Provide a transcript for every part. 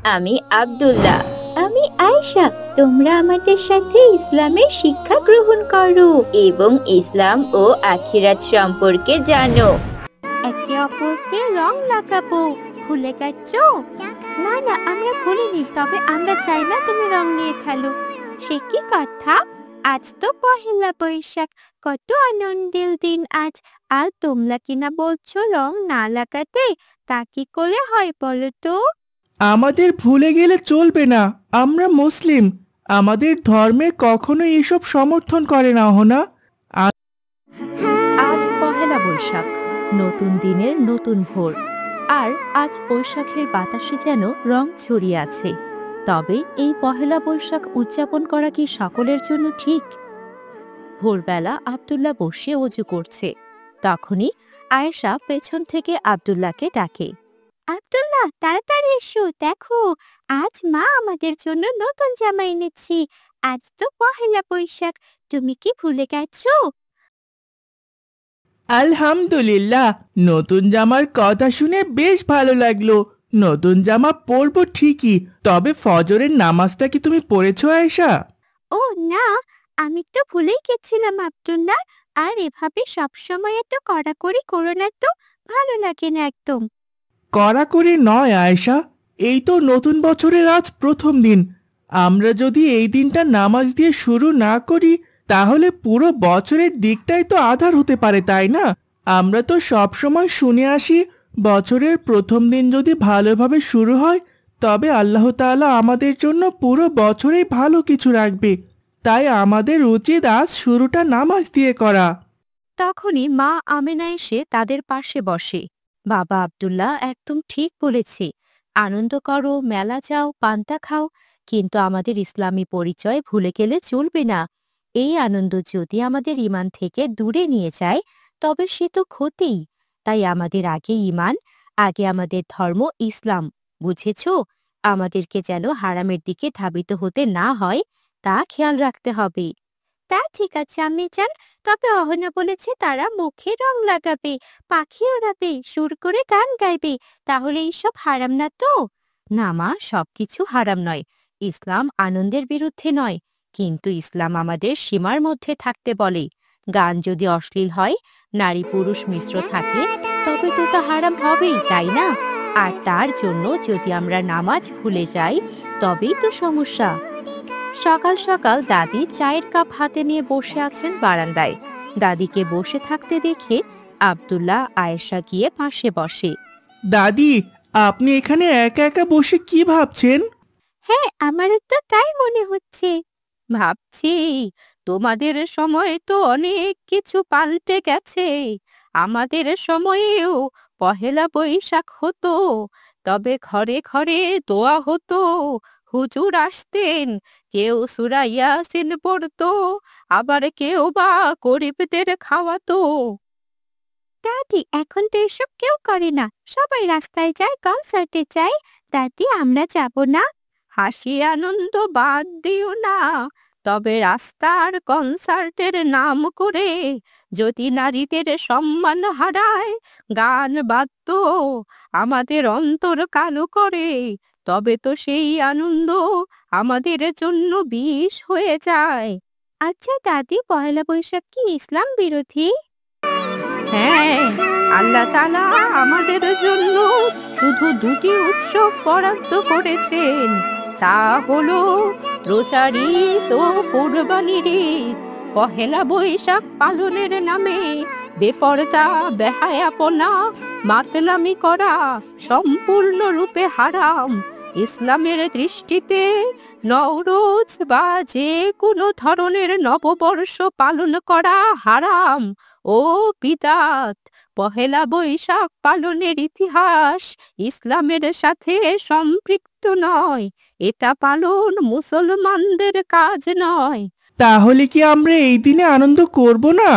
আমি আব্দুল্লাহ। আমি আয়েশা। তোমরা আমাদের সাথে ইসলামের শিক্ষা গ্রহণ করো এবং ইসলাম ও আখিরাত সম্পর্কে জানো। একে অপরকে রং লাগাবো, ভুলে গেছো? না না, আমরা ভুলিনি, তবে আমরা চাই না তুমি রং নিয়ে খেলো। সে কি কথা! আজ তো পহেলা বৈশাখ, কত আনন্দের দিন আজ। আর তোমরা কিনা বলছো রং না লাগাতে? তা কি করে হয় বলো তো? আমাদের ভুলে গেলে চলবে না। আমরা মুসলিম। আমাদের ধর্মে কখনো এসব সমর্থন করে না, হনা। আজ পহেলা বৈশাখ, নতুন দিনের নতুন ভোর। আর আজ বৈশাখের বাতাসে যেন রং ছড়িয়ে আছে। তবে এই পহেলা বৈশাখ উদযাপন করা কি সকলের জন্য ঠিক? ভোরবেলা আব্দুল্লাহ বসে অজু করছে। তখনই আয়েশা পেছন থেকে আব্দুল্লাহকে ডাকে। আব্দুল্লাহ, তাড়াতাড়ি এসো, দেখো আজ মা আমাদের জন্য নতুন জামা এনেছি। আজ তো পহেলা বৈশাখ, তুমি কি ভুলে গেছো? আলহামদুলিল্লাহ, নতুন জামার কথা শুনে বেশ ভালো লাগলো। নতুন জামা পরবো ঠিকই, তবে ফজরের নামাজটা কি তুমি পড়েছো আয়েশা? ও না, আমি তো ভুলেই গেছিলাম আব্দুল্লাহ। আর এভাবে সবসময় এত কড়াকড়ি করো না তো, ভালো লাগে না একদম। কড়াকড়ি নয় আয়েশা, এই তো নতুন বছরের আজ প্রথম দিন। আমরা যদি এই দিনটা নামাজ দিয়ে শুরু না করি, তাহলে পুরো বছরের দিকটাই তো আঁধার হতে পারে, তাই না? আমরা তো সব সময় শুনে আসি, বছরের প্রথম দিন যদি ভালোভাবে শুরু হয়, তবে আল্লাহ তাআলা আমাদের জন্য পুরো বছরেই ভালো কিছু রাখবে। তাই আমাদের উচিত আজ শুরুটা নামাজ দিয়ে করা। তখনই মা আমেনা এসে তাদের পাশে বসে। বাবা আব্দুল্লাহ একদম ঠিক বলেছে। আনন্দ করো, মেলা যাও, পান্তা খাও, কিন্তু আমাদের ইসলামী পরিচয় ভুলে গেলে চলবে না। এই আনন্দ যদি আমাদের ঈমান থেকে দূরে নিয়ে যায়, তবে সে তো ক্ষতিই। তাই আমাদের আগে ঈমান, আগে আমাদের ধর্ম ইসলাম, বুঝেছ? আমাদেরকে যেন হারামের দিকে ধাবিত হতে না হয়, তা খেয়াল রাখতে হবে। তা ঠিক আছে আমি জান, তবে অহনা বলেছে তারা মুখে রং লাগাবে, পাখি ওড়াবে, সুর করে গান গাইবে। তাহলে এইসব হারাম না তো? না মা, সবকিছু হারাম নয়। ইসলাম আনন্দের বিরুদ্ধে নয়, কিন্তু ইসলাম আমাদের সীমার মধ্যে থাকতে বলে। গান যদি অশ্লীল হয়, নারী পুরুষ মিশ্র থাকে, তবে তো তা হারাম হবেই, তাই না? আর তার জন্য যদি আমরা নামাজ ভুলে যাই, তবেই তো সমস্যা। সকাল সকাল দাদি চায়ের কাপ হাতে নিয়ে বসে আছেন বারান্দায়। দাদিকে বসে থাকতে দেখে আব্দুল্লাহ আয়েশা গিয়ে পাশে বসে। দাদি, আপনি এখানে একা একা বসে কি ভাবছেন? হ্যাঁ, আমারও তো তাই মনে হচ্ছে। ভাবছি, তোমাদের সময়ে তো অনেক কিছু পাল্টে গেছে। আমাদের সময়েও পহেলা বৈশাখ হতো, তবে ঘরে ঘরে দোয়া হতো, হুজুর আসতেন, কেউ সূরা ইয়াসিন পড়তো, আবার কেউ বা গরিবদের খাওয়াতো। দাদি, এখন তো এসব কেউ করে না, সবাই রাস্তায় যায়, কনসার্টে যায়। দাদি, আমরা যাব না? হাসি আনন্দ বাদ দিও না, তবে রাস্তার কনসার্টের নাম করে যদি নারীদের সম্মান হারায়, গান বাদ্য আমাদের অন্তর কালো করে, তবে তো সেই আনন্দ আমাদের জন্য বিষ হয়ে যায়। আচ্ছা দাদি, পয়লা বৈশাখ কি ইসলাম বিরোধী? হ্যাঁ, আল্লাহ তাআলা আমাদের জন্য শুধু দুটি উৎসব বরাদ্দ করেছেন। তা হলো রোজার ঈদ ও কোরবানির ঈদ। পহেলা বৈশাখ পালনের নামে বেপরদা, বেহায়াপনা, মাতলামি করা সম্পূর্ণরূপে হারাম। ইসলামের দৃষ্টিতে নওরোজ বা যে কোনো ধরনের নববর্ষ পালন করা হারাম ও বিদআত। পহেলা বৈশাখ পালনের ইতিহাস ইসলামের সাথে সম্পৃক্ত নয়। এটা পালন মুসলমানদের কাজ নয়। তাহলে কি আমরা এই দিনে আনন্দ করব না?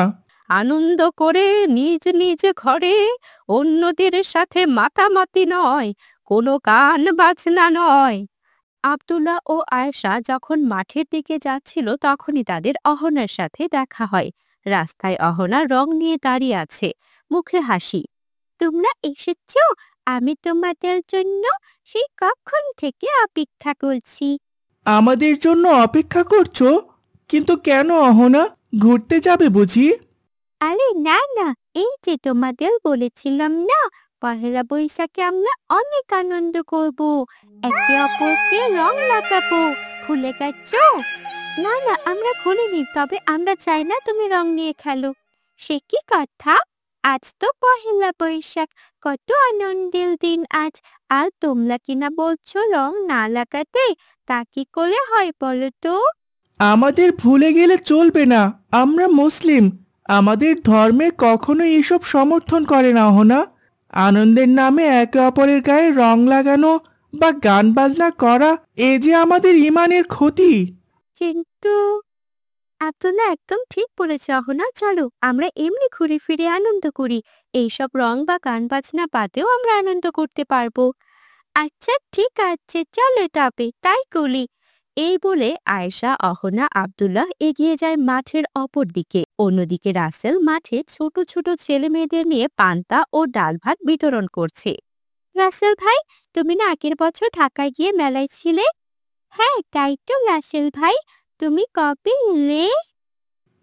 আনন্দ করে নিজ নিজ ঘরে, অন্যদের সাথে মাতামাতি নয়, কোনো গান বাজনা নয়। আব্দুল্লাহ ও আয়েশা যখন মাঠের দিকে যাচ্ছিল, তখনই তাদের অহনার সাথে দেখা হয়। রাস্তায় অহনা রং নিয়ে দাঁড়িয়ে আছে, মুখে হাসি। তোমরা এসেছো? আমি তোমাদের জন্য সেই কখন থেকে অপেক্ষা করছি। আমাদের জন্য অপেক্ষা করছো? কিন্তু কেন অহনা, ঘুরতে যাবে বুঝি? আরে না না, এই যে তোমাদের বলেছিলাম না, পহেলা বৈশাখে আমরা অনেক আনন্দ করব, একে অপরকে রং লাগাবো। ভুলে গেছো? না না, আমরা ভুলিনি, তবে আমরা চাই না তুমি রং নিয়ে খেলো। সে কি কথা? আজ তো পহেলা বৈশাখ, কত আনন্দের দিন আজ। আর তোমরা কিনা বলছো রং না লাগাতে? তা কি করে হয় বলো তো? আমাদের ভুলে গেলে চলবে না, আমরা মুসলিম। আমাদের ধর্মে কখনো এসব সমর্থন করে না অহনা। আনন্দের নামে একে অপরের গায়ে রং লাগানো বা গান বাজনা করা, এ যে আমাদের ইমানের ক্ষতি। কিন্তু আব্দুল্লাহ একদম ঠিক বলেছে অহনা, চলো আমরা এমনি ঘুরে ফিরে আনন্দ করি। এইসব রং বা গান বাজনা বাদেও আমরা আনন্দ করতে পারবো। আচ্ছা ঠিক আছে, চলো তবে তাই করি। এই বলে আয়েশা, অহনা, আব্দুল্লাহ এগিয়ে যায় মাঠের অপর দিকে। অন্যদিকে রাসেল মাঠে ছোট ছোট ছেলে মেয়েদের নিয়ে পান্তা ও ডাল ভাত বিতরণ করছে। রাসেল ভাই, তুমি না আগের বছর ঢাকায় গিয়ে মেলায় ছিলে? হ্যাঁ তাই তো রাসেল ভাই, তুমি কবে এলে?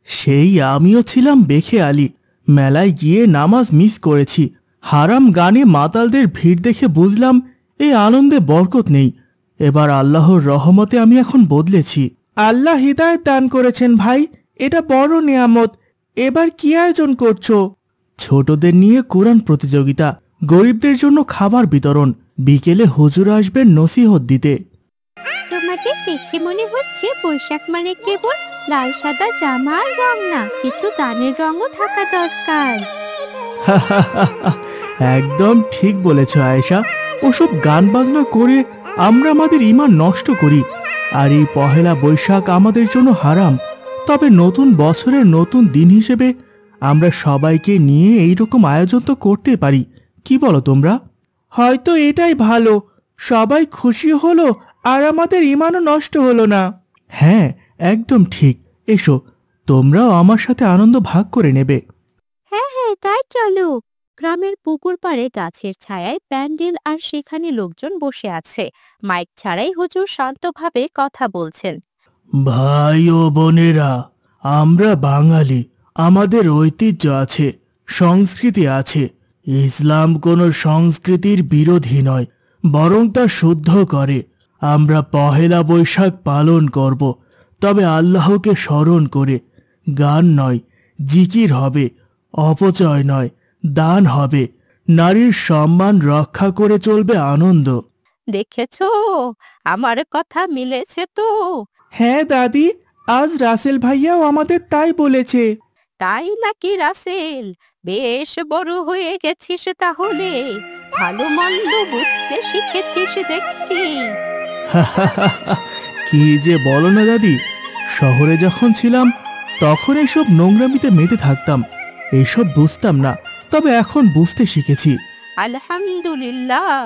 সেই আমিও ছিলাম বেখে আলী, মেলায় গিয়ে নামাজ মিস করেছি। হারাম গানে মাতালদের ভিড় দেখে বুঝলাম এই আনন্দে বরকত নেই। এবার আল্লাহর রহমতে আমি এখন বদলেছি। আল্লাহ হিদায়াত দান করেছেন ভাই, এটা বড় নিয়ামত। এবার কি আয়োজন করছো? ছোটদের নিয়ে কোরআন প্রতিযোগিতা, গরিবদের জন্য খাবার বিতরণ, বিকেলে হুজুর আসবেন নসিহত দিতে। তোমাদের দেখে মনে হচ্ছে বৈশাখ মানে কেবল লাল সাদা জামা আর রং না, কিছু গানের রঙও থাকা দরকার। একদম ঠিক বলেছ আয়েশা। ওসব গান বাজনা করে আমরা আমাদের ঈমান নষ্ট করি। আর এই পহেলা বৈশাখ আমাদের জন্য হারাম। তবে নতুন বছরের নতুন দিন হিসেবে আমরা সবাইকে নিয়ে এইরকম আয়োজন তো করতে পারি। কি বলো তোমরা? হয়তো এটাই ভালো, সবাই খুশি হলো আর আমাদের ঈমানও নষ্ট হলো না। হ্যাঁ একদম ঠিক। এসো, তোমরাও আমার সাথে আনন্দ ভাগ করে নেবে। হ্যাঁ হ্যাঁ তাই চলো। গ্রামের পুকুর পাড়ে গাছের ছায়ায় প্যান্ডেল, আর সেখানে লোকজন বসে আছে। মাইক ছাড়াই হুজুর শান্তভাবে কথা বলছেন। ভাই ও বোনেরা, আমরা বাঙালি, আমাদের ঐতিহ্য আছে, সংস্কৃতি আছে। ইসলাম কোনো সংস্কৃতির বিরোধী নয়, বরং তা শুদ্ধ করে। আমরা পহেলা বৈশাখ পালন করব, তবে আল্লাহকে স্মরণ করে। গান নয়, জিকির হবে। অপচয় নয়, দান হবে। নারীর সম্মান রক্ষা করে চলবে আনন্দ। দেখেছো, আমার কথা মিলেছে তো? হ্যাঁ দাদি, আজ রাসেল ভাইয়াও আমাদের তাই বলেছে। তাই নাকি রাসেল? বেশ বড় হয়ে গেছিস তাহলে, ভালো মন্দ বুঝতে শিখেছিস দেখছি। কি যে বলো না দাদি, শহরে যখন ছিলাম তখন এসব নোংরামিতে মেতে থাকতাম, এইসব বুঝতাম না। তবে এখন বুঝতে শিখেছি। আলহামদুলিল্লাহ,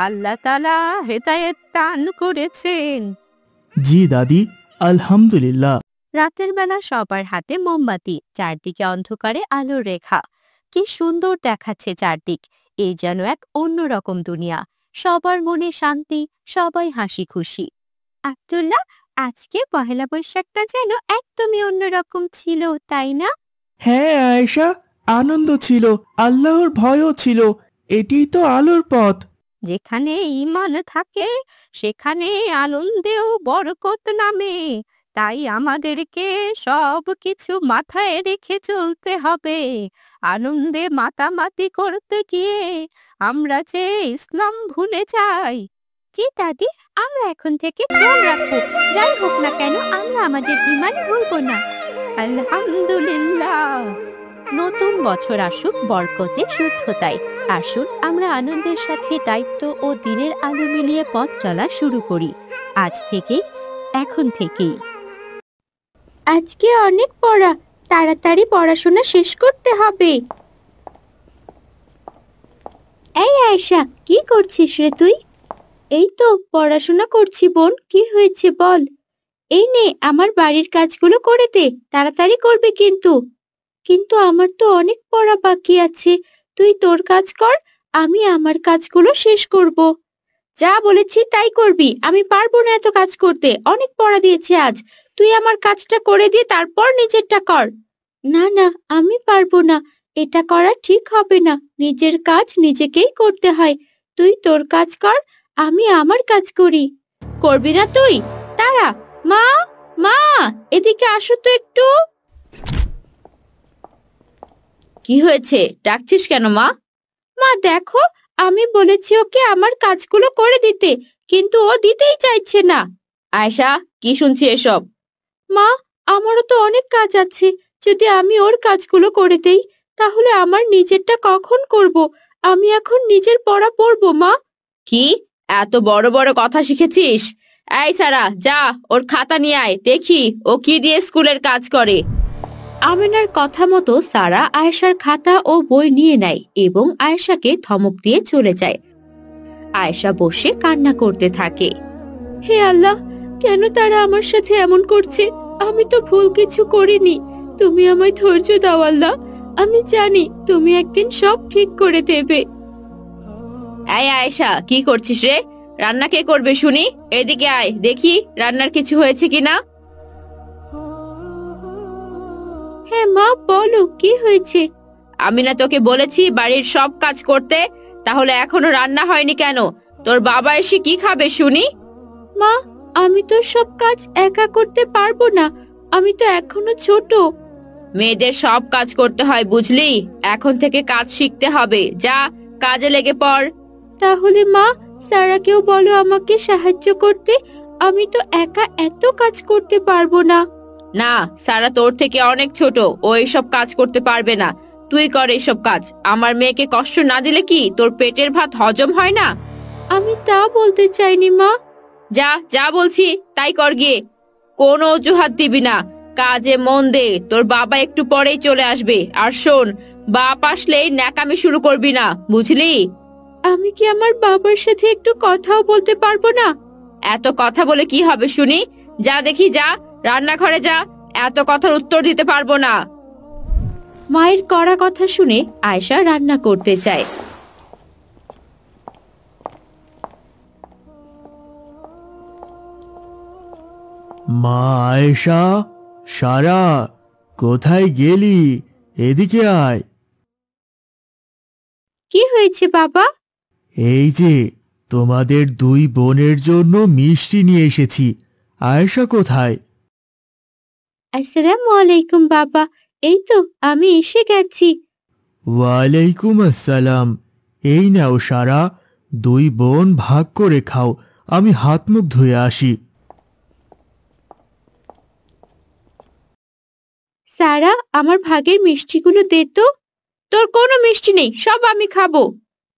আল্লাহ তাআলা হেদায়েত দান করেছেন। জি দাদি, আলহামদুলিল্লাহ। রাতের বেলা সবার হাতে মোমবাতি, চারদিকে অন্ধকারে আলোর রেখা। কি সুন্দর দেখাচ্ছে চারদিক, এই যেন এক অন্যরকম দুনিয়া। সবার মনে শান্তি, সবাই হাসি খুশি। আব্দুল্লাহ, আজকে পহেলা বৈশাখটা যেন একদমই অন্যরকম ছিল, তাই না? হ্যাঁ আয়েশা, আনন্দ ছিল, আল্লাহর ভয়ও ছিল। এটিই তো আলোর পথ। যেখানে ঈমান থাকে সেখানে আনন্দেও বরকত নামে। তাই আমাদেরকে সব কিছু মাথায় রেখে চলতে হবে। আনন্দে মাতামাতি করতে গিয়ে আমরা যে ইসলাম ভুলে যাই। জি দাদি, আমরা এখন থেকে খেয়াল রাখবো, যাই হোক না কেন আমরা আমাদের ঈমান ভুলবো না। আলহামদুলিল্লাহ। নতুন বছর আসুক বরকতে, শুদ্ধতায়। আসুন আমরা আনন্দের সাথে দায়িত্ব ও দিনের আলো মিলিয়ে পথ চলা শুরু করি আজ থেকেই, এখন থেকেই। আজকে অনেক পড়া, তাড়াতাড়ি পড়াশোনা শেষ করতে হবে। এই আয়েশা, কি করছিস রে তুই? এই তো পড়াশোনা করছি বোন, কি হয়েছে বল। এই নে আমার বাড়ির কাজগুলো করে দে, তাড়াতাড়ি করবে কিন্তু। কিন্তু আমার তো অনেক পড়া বাকি আছে, তুই তোর কাজ কর, আমি আমার কাজগুলো শেষ করব। যা বলেছি তাই করবি, আমি পারবো না এত কাজ করতে, অনেক পড়া দিয়েছি আজ। তুই আমার কাজটা করে দিয়ে তারপর নিজেরটা কর। না না, আমি পারবো না, এটা করা ঠিক হবে না, নিজের কাজ নিজেকেই করতে হয়। তুই তোর কাজ কর, আমি আমার কাজ করি। করবি না তুই? তারা, মা, মা, এদিকে আসো তো একটু। কি হয়েছে, ডাকছিস কেন মা? মা দেখো, আমি বলেছি ওকে আমার কাজগুলো করে দিতে, কিন্তু ও দিতেই চাইছে না। আয়েশা, কি শুনছি এসব? মা, আমারও তো অনেক কাজ আছে, যদি আমি ওর কাজগুলো করে দেই তাহলে আমার নিজেরটা কখন করব? আমি এখন নিজের পড়া পড়বো মা। কি এত বড় বড় কথা শিখেছিস? এই সারা, যা ওর খাতা নিয়ে আয়, দেখি ও কি দিয়ে স্কুলের কাজ করে। আমিনার কথা মতো সারা আয়েশার খাতা ও বই নিয়ে নেয় এবং আয়েশাকে ধমক দিয়ে চলে যায়। আয়েশা বসে কান্না করতে থাকে। হে আল্লাহ, কেন তারা আমার সাথে এমন করছে? আমি তো ভুল কিছু করিনি, তুমি আমায় ধৈর্য দাও আল্লাহ, আমি জানি তুমি একদিন সব ঠিক করে দেবে। এই আয়েশা, কি করছিস রে? রান্না কে করবে শুনি? এদিকে আয়, দেখি রান্নার কিছু হয়েছে কিনা। হ্যাঁ মা, বলো কি হয়েছে? আমি না তোকে বলেছি বাড়ির সব কাজ করতে, তাহলে এখনো রান্না হয়নি কেন? তোর বাবা এসে কি খাবে শুনি? মা, আমি তো সব কাজ একা করতে পারবো না, আমি তো এখনো ছোট। মেয়েদের সব কাজ করতে হয় বুঝলি, এখন থেকে কাজ শিখতে হবে, যা কাজে লেগে পড়। তাহলে মা, সারাকেও বলো আমাকে সাহায্য করতে, আমি তো একা এত কাজ করতে পারবো না। না, সারা তোর থেকে অনেক ছোট, ও এইসব কাজ করতে পারবে না, তুই কর এইসব কাজ। আমার মেয়েকে কষ্ট না দিলে কি তোর পেটের ভাত হজম হয় না? আমি তা বলতে চাইনি মা। যা যা বলছি তাই কর গিয়ে, কোনো অজুহাত দিবি না, কাজে মন দে, তোর বাবা একটু পরেই চলে আসবে। আর শোন, বাপ আসলেই ন্যাকামি শুরু করবি না, বুঝলি? আমি কি আমার বাবার সাথে একটু কথাও বলতে পারবো না? এত কথা বলে কি হবে শুনি? যা দেখি, যা রান্নাঘরে যা, এত কথার উত্তর দিতে পারবো না। মায়ের কড়া কথা শুনে আয়েশা রান্না করতে চায়। মা আয়েশা, সারা, কোথায় গেলি? এদিকে আয়। কি হয়েছে বাবা? এই যে তোমাদের দুই বোনের জন্য মিষ্টি নিয়ে এসেছি। আয়েশা কোথায়? আসসালামু আলাইকুম বাবা, এই তো আমি এসে গেছি। ওয়ালাইকুম আসসালাম। এই নাও সারা, দুই বোন ভাগ করে খাও, আমি হাত মুখ ধুয়ে আসি। সারা, আমার ভাগের মিষ্টিগুলো দে তো। তোর কোনো মিষ্টি নেই, সব আমি খাবো।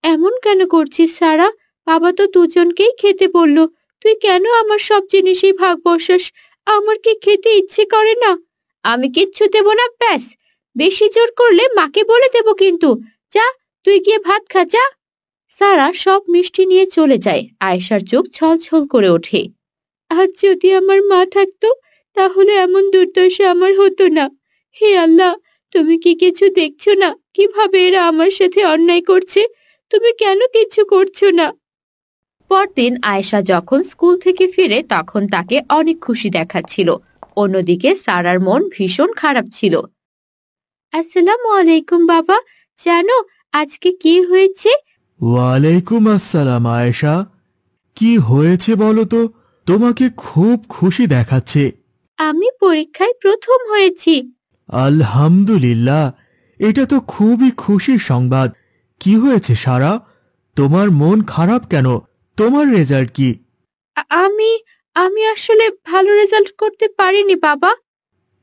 এমন কেন করছিস সারা? বাবা তো দুজনকেই খেতে বলল, তুই কেন আমার সব জিনিসই ভাগ বসাস? আমার কি খেতে ইচ্ছে করে না? আমি কিচ্ছু দেব না, ব্যাস। বেশি জোর করলে মাকে বলে দেব কিন্তু। যা, তুই গিয়ে ভাত খা, যা। সারা সব মিষ্টি নিয়ে চলে যায়। আয়েশার চোখ ছলছল করে ওঠে। আজ যদি আমার মা থাকতো তাহলে এমন দুর্দশা আমার হতো না। হে আল্লাহ, তুমি কি কিছু দেখছো না কিভাবে এরা আমার সাথে অন্যায় করছে? তুমি কেন কিছু করছো না? পরদিন আয়েশা যখন স্কুল থেকে ফিরে তখন তাকে অনেক খুশি দেখাচ্ছিল। অন্যদিকে সারার মন ভীষণ খারাপ ছিল। আসসালামু আলাইকুম বাবা, জানো আজকে কি হয়েছে? ওয়ালাইকুম আসসালাম আয়েশা, কি হয়েছে বলো তো? তোমাকে খুব খুশি দেখাচ্ছে। আমি পরীক্ষায় প্রথম হয়েছি। আলহামদুলিল্লাহ, এটা তো খুবই খুশির সংবাদ। কি হয়েছে সারা, তোমার মন খারাপ কেন? তোমার রেজাল্ট কি? আমি আমি আসলে ভালো রেজাল্ট করতে পারিনি বাবা।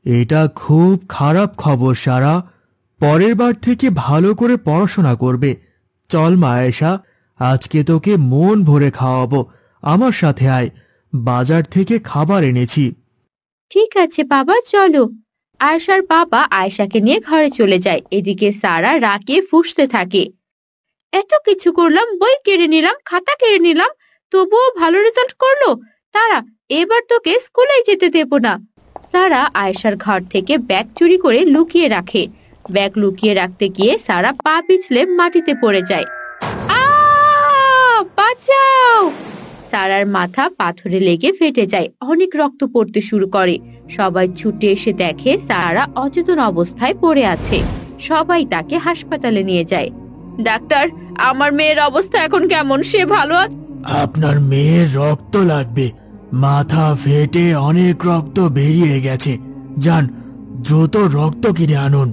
এটা খুব খারাপ খবর সারা, পরের বার থেকে ভালো করে পড়াশোনা করবে। চল মা আয়েশা, আজকে তোকে মন ভরে খাওয়াবো, আমার সাথে আয়, বাজার থেকে খাবার এনেছি। ঠিক আছে বাবা, চলো। আয়েশার বাবা আয়েশাকে নিয়ে ঘরে চলে যায়। এদিকে সারা রাগে ফুঁসতে থাকে। এত কিছু করলাম, বই কেড়ে নিলাম, খাতা কেড়ে নিলাম, তবুও ভালো রেজাল্ট করলো। তারা, এবার তোকে স্কুলে যেতে দেব না। সারা আয়েশার ঘর থেকে ব্যাগ চুরি করে লুকিয়ে রাখে। ব্যাগ লুকিয়ে রাখতে গিয়ে সারা পা পিছলে মাটিতে পড়ে যায়। সারার মাথা পাথরে লেগে ফেটে যায়, অনেক রক্ত পড়তে শুরু করে। সবাই ছুটে এসে দেখে সারা অচেতন অবস্থায় পড়ে আছে। সবাই তাকে হাসপাতালে নিয়ে যায়। ডাক্তার, আমার মেয়ের অবস্থা এখন কেমন? সে ভালো আছে? আপনার মেয়ের রক্ত লাগবে, মাথা ফেটে অনেক রক্ত বেরিয়ে গেছে। যান, দ্রুত রক্ত কিনে আনুন।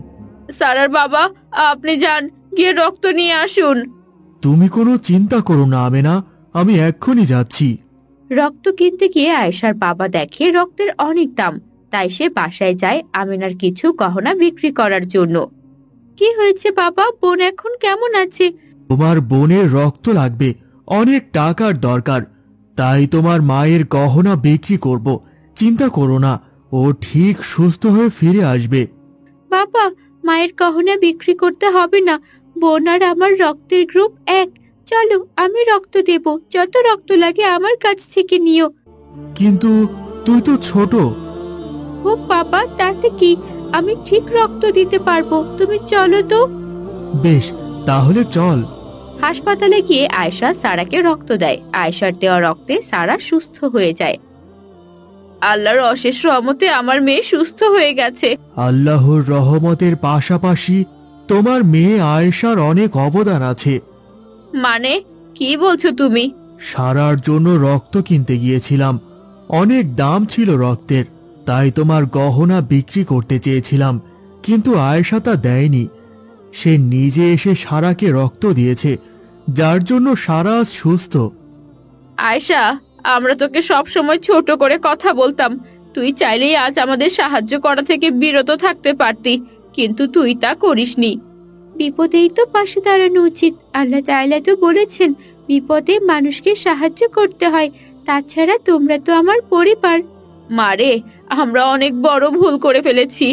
সারার বাবা, আপনি যান, গিয়ে রক্ত নিয়ে আসুন। তুমি কোনো চিন্তা করো না আমেনা, আমি এক্ষুনি যাচ্ছি। রক্ত কিনতে গিয়ে আয়েশার বাবা দেখে রক্তের অনেক দাম, তাই সে বাসায় যায় আমেনার কিছু গহনা বিক্রি করার জন্য। কি হয়েছে বাবা, বোন এখন কেমন আছে? তোমার বোনের রক্ত লাগবে, অনেক টাকার দরকার, তাই তোমার মায়ের গহনা বিক্রি করব। চিন্তা করো না, ও ঠিক সুস্থ হয়ে ফিরে আসবে। বাবা, মায়ের গহনা বিক্রি করতে হবে না, বোন আর আমার রক্তের গ্রুপ এক। চলো, আমি রক্ত দেব, যত রক্ত লাগে আমার কাছ থেকে নিও। কিন্তু তুই তো ছোট। ও বাবা, তাতে কি, আমি ঠিক রক্ত দিতে পারবো, তুমি চলো তো। বেশ, তাহলে চল। হাসপাতালে গিয়ে আয়েশা সারাকে রক্ত দেয়। আয়েশার দেওয়া রক্তে সারা সুস্থ হয়ে যায়। আল্লাহর অশেষ রহমতে আমার মেয়ে সুস্থ হয়ে গেছে। আল্লাহর রহমতের পাশাপাশি তোমার মেয়ে আয়েশার অনেক অবদান আছে। মানে, কি বলছো তুমি? সারার জন্য রক্ত কিনতে গিয়েছিলাম, অনেক দাম ছিল রক্তের, তাই তোমার গহনা বিক্রি করতে চেয়েছিলাম, কিন্তু আয়েশা তা দেয়নি। সে নিজে এসে সারাকে রক্ত দিয়েছে, যার জন্য সারা আজ সুস্থ। আয়েশা, আমরা তোকে সব সময় ছোট করে কথা বলতাম, তুই চাইলেই আজ আমাদের সাহায্য করা থেকে বিরত থাকতে পারতি, কিন্তু তুই তা করিসনি। বিপদেই তো পাশে দাঁড়ানো উচিত। আল্লাহ তাআলা তো বলেছেন বিপদে মানুষকে সাহায্য করতে হয়, তাছাড়া তোমরা তো আমার পরিবার। মারে, আমরা অনেক বড় ভুল করে ফেলেছি।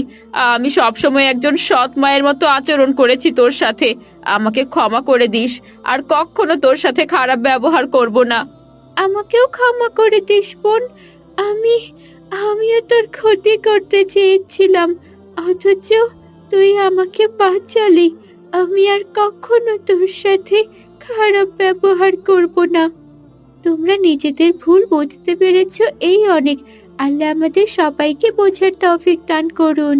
আমি সবসময় একজন সৎ মায়ের মতো আচরণ করেছি তোর সাথে, আমাকে ক্ষমা করে দিস, আর কখনো তোর সাথে খারাপ ব্যবহার করব না। আমাকেও ক্ষমা করে দিস বোন, আমিও তোর ক্ষতি করতে চেয়েছিলাম, অথচ তুই আমাকে বাঁচালি। আমি আর কখনো তোর সাথে খারাপ ব্যবহার করব না। তোমরা নিজেদের ভুল বুঝতে পেরেছো, এই অনেক। আল্লাহ আমাদের সবাইকে বোঝার তৌফিক দান করুন।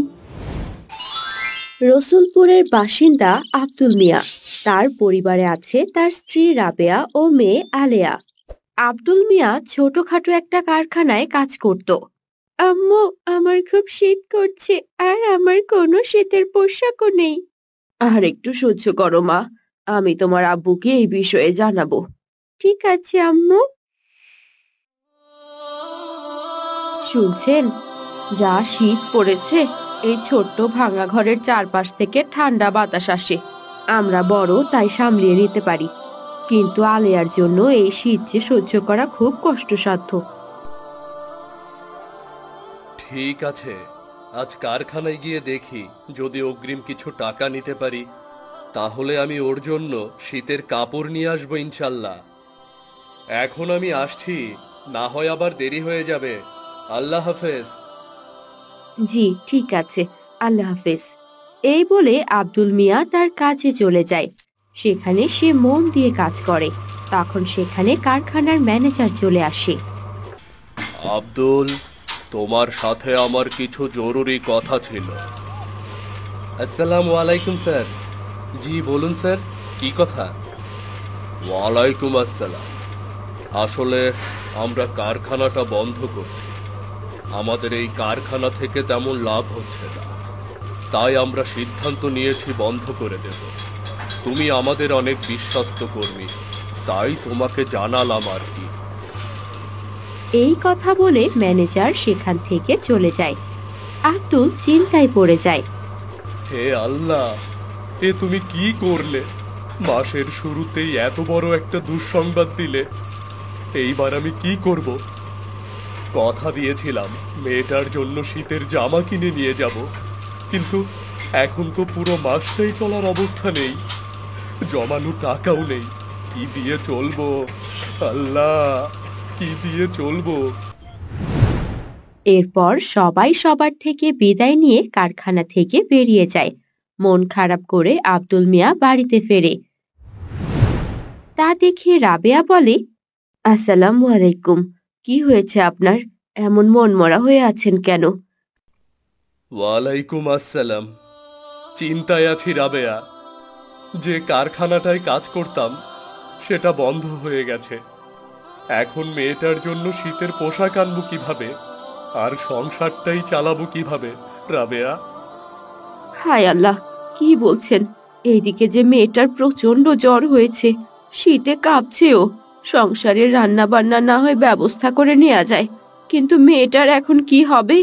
রসুলপুরের বাসিন্দা আব্দুল মিয়া, তার পরিবারে আছে তার স্ত্রী রাবেয়া ও মেয়ে আলেয়া। আব্দুল মিয়া ছোটখাটো একটা কারখানায় কাজ করত। আম্মু, আমার খুব শীত করছে, আর আমার কোনো শীতের পোশাকও নেই। আর একটু সহ্য করো মা, আমি তোমার আব্বুকে এই বিষয়ে জানাবো। ঠিক আছে আম্মু। শুনছেন, যা শীত পড়েছে, এই ছোট্ট ভাঙা ঘরের চারপাশ থেকে ঠান্ডা বাতাস আসে। আমরা বড় তাই সামলিয়ে নিতে পারি, কিন্তু আলেয়ার জন্য এই শীত যে সহ্য করা খুব কষ্টসাধ্য। ঠিক আছে, আজ কারখানায় গিয়ে দেখি যদি অগ্রিম কিছু টাকা নিতে পারি, তাহলে আমি ওর জন্য শীতের কাপড় নিয়ে আসবো ইনশাল্লাহ। এখন আমি আসছি, না হয় আবার দেরি হয়ে যাবে। আল্লাহ হাফেজ। জি ঠিক আছে, আল্লাহ হাফেজ। এই বলে আব্দুল মিয়া তার কাজে চলে যায়। সেখানে সে মন দিয়ে কাজ করে। তখন সেখানে কারখানার ম্যানেজার চলে আসে। আব্দুল, তোমার সাথে আমার কিছু জরুরি কথা ছিল। আসসালামু আলাইকুম স্যার। জি বলুন স্যার, কি কথা? ওয়ালাইকুম আসসালাম। আসলে আমরা কারখানাটা বন্ধ করছি, আমাদের এই কারখানা থেকে তেমন লাভ হচ্ছে না, তাই আমরা সিদ্ধান্ত নিয়েছি বন্ধ করে দেব। তুমি আমাদের অনেক বিশ্বস্ত কর্মী, তাই তোমাকে জানালাম আর কি। এই কথা বলে ম্যানেজার সেখান থেকে চলে যায়। আব্দুল চিন্তায় পড়ে যায়। হে আল্লাহ, এ তুমি কি করলে? মাসের শুরুতেই এত বড় একটা দুঃসংবাদ দিলে। এইবার আমি কি করব? কথা দিয়েছিলাম মেয়েটার জন্য শীতের জামা কিনে নিয়ে যাব, কিন্তু এখন তো পুরো মাসটাই চলার অবস্থা নেই, জমানো টাকাও নেই। কি দিয়ে চলবো আল্লাহ, কি দিয়ে চলবো? এরপর সবাই সবার থেকে বিদায় নিয়ে কারখানা থেকে বেরিয়ে যায়। মন খারাপ করে আব্দুল মিয়া বাড়িতে ফেরে। তা দেখে রাবেয়া বলে, আসসালামু আলাইকুম। কি হয়েছে আপনার? এমন মনমরা হয়ে আছেন কেন? ওয়ালাইকুম আসসালাম। চিন্তায় আছি রাবেয়া। যে কারখানাটায় কাজ করতাম সেটা বন্ধ হয়ে গেছে। এখন মেয়েটার জন্য শীতের পোশাক আনবো কিভাবে, আর সংসারটাই চালাবো কিভাবে রাবেয়া? হায় আল্লাহ, কি বলছেন? এইদিকে যে মেয়েটার প্রচন্ড জ্বর হয়েছে, শীতে কাঁপছেও। সংসারের রান্না বান্না না হয় ব্যবস্থা করে নেওয়া যায়, কিন্তু মেয়েটার এখন কি হবে?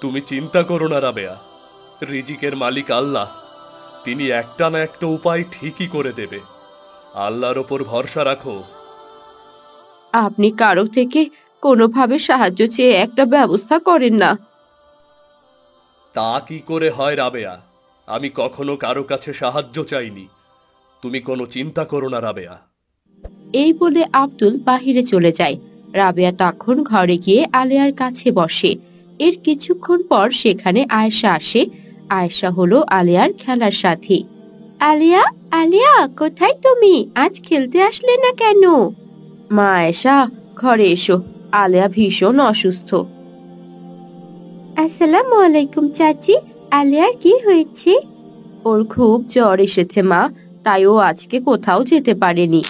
তুমি চিন্তা করো না রাবেয়া, রিজিকের মালিক আল্লাহ, তিনি একটা না একটা উপায় ঠিকই করে দেবে। আল্লাহর ওপর ভরসা রাখো। আপনি কারো থেকে কোনোভাবে সাহায্য চেয়ে একটা ব্যবস্থা করেন না? তা কি করে হয় রাবেয়া? আমি কখনো কারো কাছে সাহায্য চাইনি। তুমি কোনো চিন্তা করো না রাবেয়া। এই বলে আব্দুল বাহিরে চলে যায়। রাবেয়া তখন ঘরে গিয়ে আলেয়ার কাছে বসে। এর কিছুক্ষণ পর সেখানে আয়েশা আসে। আয়েশা হলো আলেয়ার খেলার সাথী। আলিয়া, আলিয়া, কোথায় তুমি? আজ খেলতে আসলে না কেন? মা আয়েশা, ঘরে এসো, আলেয়া ভীষণ অসুস্থ। আসসালামু আলাইকুম চাচি। আলিয়ার কি হয়েছে? ওর খুব জ্বর এসেছে মা, তাই ও আজকে কোথাও যেতে পারেনি।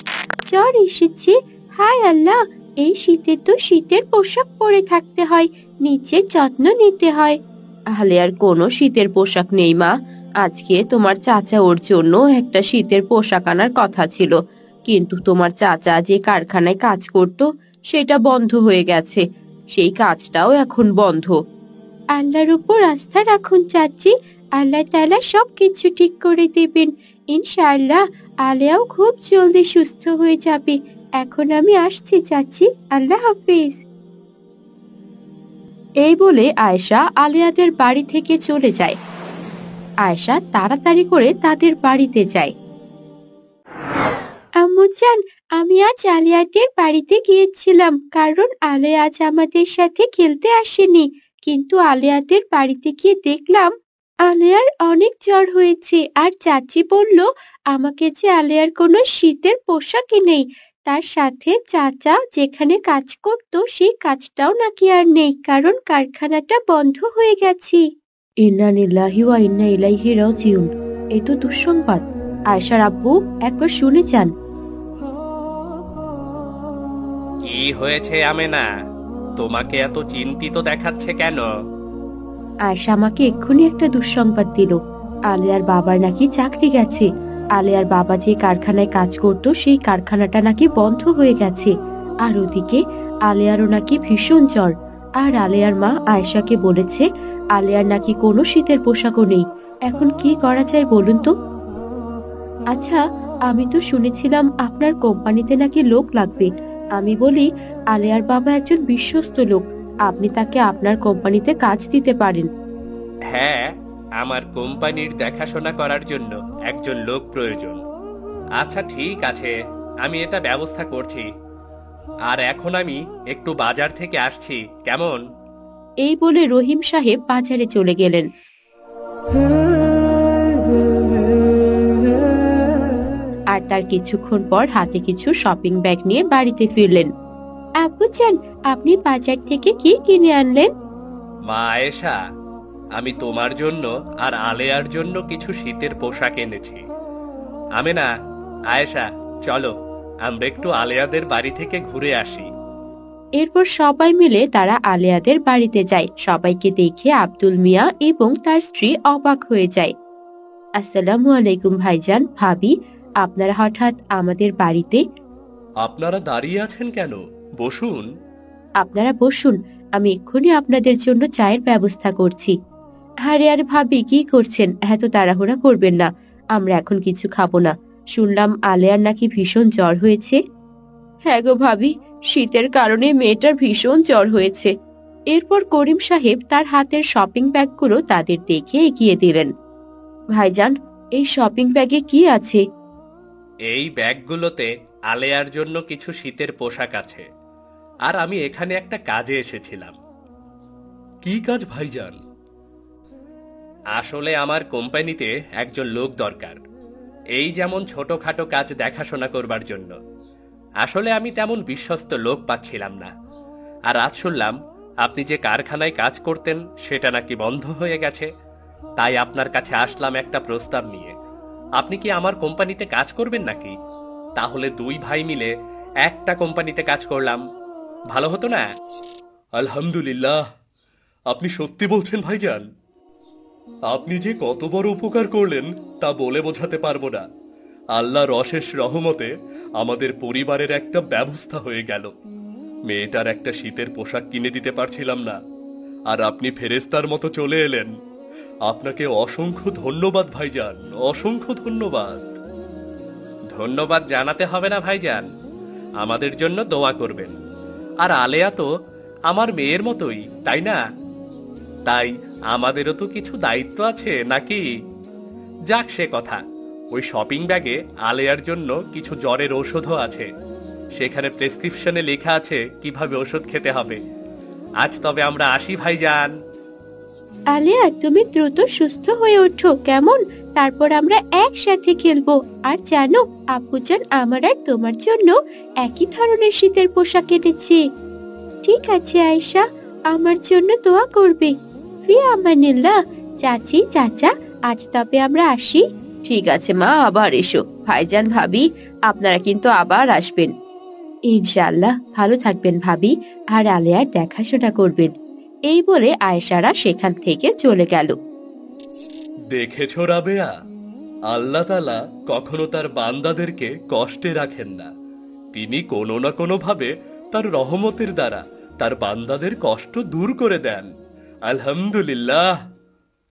জ্বর এসেছে? হায় আল্লাহ, এই শীতে তো শীতের পোশাক পরে থাকতে হয়, নিজের যত্ন নিতে হয়। আলিয়ার কোনো শীতের পোশাক নেই মা। আজকে তোমার চাচা ওর জন্য একটা শীতের পোশাক আনার কথা ছিল, কিন্তু তোমার চাচা যে কারখানায় কাজ করত সেটা বন্ধ হয়ে গেছে। সেই কাজটাও এখন বন্ধ। আল্লাহর উপর আস্থা রাখুন চাচি, আল্লাহ তাআলা সবকিছু ঠিক করে দেবেন ইনশাআল্লাহ। আলিয়াও খুব জলদি সুস্থ হয়ে যাবে। এখন আমি আসছি চাচি, আল্লাহ হাফেজ। এই বলে আয়েশা আলিয়াদের বাড়ি থেকে চলে যায়। আয়েশা তাড়াতাড়ি করে তাদের বাড়িতে যায়। আম্মুজান, আমি আজ আলিয়াদের বাড়িতে গিয়েছিলাম, কারণ আলিয়া আজ আমাদের সাথে খেলতে আসেনি। কিন্তু আলিয়াদের বাড়িতে গিয়ে দেখলাম আলিয়ার অনেক জ্বর হয়েছে, আর চাচি বলল আমাকে যে আলিয়ার কোনো শীতের পোশাকই নেই। তার সাথে চাচা যেখানে কাজ করত সেই কাজটাও নাকি আর নেই, কারণ কারখানাটা বন্ধ হয়ে গেছে। ইন্না লিল্লাহি ওয়া ইন্না ইলাইহি রাজিউন। এই তো দুঃসংবাদ। আয়েশার আব্বু, একবার শুনে যান। কি হয়েছে আমেনা? তোমাকে এত চিন্তিত দেখাচ্ছে কেন? আয়েশা আমাকে এক্ষুনি একটা দুঃসংবাদ দিল। আলিয়ার বাবার নাকি চাকরি গেছে। আলিয়ার বাবা যে কারখানায় কাজ করত সেই কারখানাটা নাকি বন্ধ হয়ে গেছে। আর ওদিকে আলিয়ারও নাকি ভীষণ জ্বর। আর আলিয়ার মা আয়েশাকে বলেছে আলিয়ার নাকি কোনো শীতের পোশাকও নেই। এখন কি করা যায় বলুন তো? আচ্ছা, আমি তো শুনেছিলাম আপনার কোম্পানিতে নাকি লোক লাগবে। আমি বলি, আলিয়ার বাবা একজন বিশ্বস্ত লোক, আপনি তাকে আপনার কোম্পানিতে কাজ দিতে পারেন। হ্যাঁ, আমার কোম্পানির দেখাশোনা করার জন্য একজন লোক প্রয়োজন। আচ্ছা ঠিক আছে, আমি এটা ব্যবস্থা করছি। আর এখন আমি একটু বাজার থেকে আসছি, কেমন? এই বলে রহিম সাহেব বাজারে চলে গেলেন। আর তার কিছুক্ষণ পর হাতে কিছু শপিং ব্যাগ নিয়ে বাড়িতে ফিরলেন। আব্বুজান, আপনি বাজার থেকে কি কিনে আনলেন? মা আয়েশা, আমি তোমার জন্য আর আলেয়ার জন্য কিছু শীতের পোশাক এনেছি। আমেনা, আয়েশা, চলো আমরা একটু আলেয়াদের বাড়ি থেকে ঘুরে আসি। এরপর সবাই মিলে তারা আলিয়াদের বাড়িতে যায়। সবাইকে দেখে আব্দুল মিয়া এবং তার স্ত্রী অবাক হয়ে যায়। আসসালামু আলাইকুম ভাইজান, ভাবি, আপনারা হঠাৎ আমাদের বাড়িতে? আপনারা দাঁড়িয়ে আছেন কেন? বসুন। আপনারা বসুন, আমি এক্ষুনি আপনাদের জন্য চায়ের ব্যবস্থা করছি। আরে আর ভাবি, কি করছেন? এত তাড়াহুড়া করবেন না, আমরা এখন কিছু খাবো না। শুনলাম আলিয়ার নাকি ভীষণ জ্বর হয়েছে। হ্যাঁ গো ভাবি, শীতের কারণে মেয়েটার ভীষণ জ্বর হয়েছে। এরপর করিম সাহেব তার হাতের শপিং ব্যাগগুলো তাদের দেখে এগিয়ে দিলেন। ভাইজান, এই শপিং ব্যাগে কি আছে? এই ব্যাগগুলোতে আলেয়ার জন্য কিছু শীতের পোশাক আছে। আর আমি এখানে একটা কাজে এসেছিলাম। কি কাজ ভাইজান? আসলে আমার কোম্পানিতে একজন লোক দরকার, এই যেমন ছোটখাটো কাজ দেখাশোনা করবার জন্য। আসলে আমি তেমন বিশ্বস্ত লোক পাচ্ছিলাম না। আর আজ শুনলাম আপনি যে কারখানায় কাজ করতেন সেটা নাকি বন্ধ হয়ে গেছে। তাই আপনার কাছে আসলাম একটা প্রস্তাব নিয়ে। আপনি কি আমার কোম্পানিতে কাজ করবেন নাকি? তাহলে দুই ভাই মিলে একটা কোম্পানিতে কাজ করলাম, ভালো হতো না? আলহামদুলিল্লাহ, আপনি সত্যি বলছেন ভাইজান। আপনি যে কত বড় উপকার করলেন তা বলে বোঝাতে পারবো না। আল্লাহর অশেষ রহমতে আমাদের পরিবারের একটা ব্যবস্থা হয়ে গেল। মেয়েটার একটা শীতের পোশাক কিনে দিতে পারছিলাম না, আর আপনি ফেরেশতার মতো চলে এলেন। আপনাকে অসংখ্য ধন্যবাদ ভাইজান, অসংখ্য ধন্যবাদ। ধন্যবাদ জানাতে হবে না ভাইজান, আমাদের জন্য দোয়া করবেন। আর আলেয়া তো আমার মেয়ের মতোই, তাই না? তাই আমাদেরও তো কিছু দায়িত্ব আছে নাকি? যাক সে কথা, ওই শপিং ব্যাগে আলেয়ার জন্য কিছু জ্বরের ঔষধও আছে। সেখানে প্রেসক্রিপশনে লেখা আছে কিভাবে ওষুধ খেতে হবে। আজ তবে আমরা আসি ভাইজান। আলিয়া, তুমি দ্রুত সুস্থ হয়ে ওঠো কেমন? তারপর আমরা একসাথে খেলবো। আর জানো, আব্বুজান আমার আর তোমার জন্য একই ধরনের শীতের পোশাক এনেছে। ঠিক আছে আয়েশা, আমার জন্য দোয়া করবে। ফি আমানিল্লাহ। চাচি, চাচা, আজ তবে আমরা আসি। ঠিক আছে মা, আবার এসো। ভাইজান, ভাবি, আপনারা কিন্তু আবার আসবেন ইনশাআল্লাহ। ভালো থাকবেন ভাবি, আর আলিয়ার দেখাশোনা করবেন। এই বলে আয়েশারা সেখান থেকে চলে গেল। দেখেছো রাবেয়া, আল্লাহ তাআলা কখনো তার বান্দাদেরকে কষ্টে রাখেন না। তিনি কোনো না কোনো ভাবে তার রহমতের দ্বারা তার বান্দাদের কষ্ট দূর করে দেন। আলহামদুলিল্লাহ।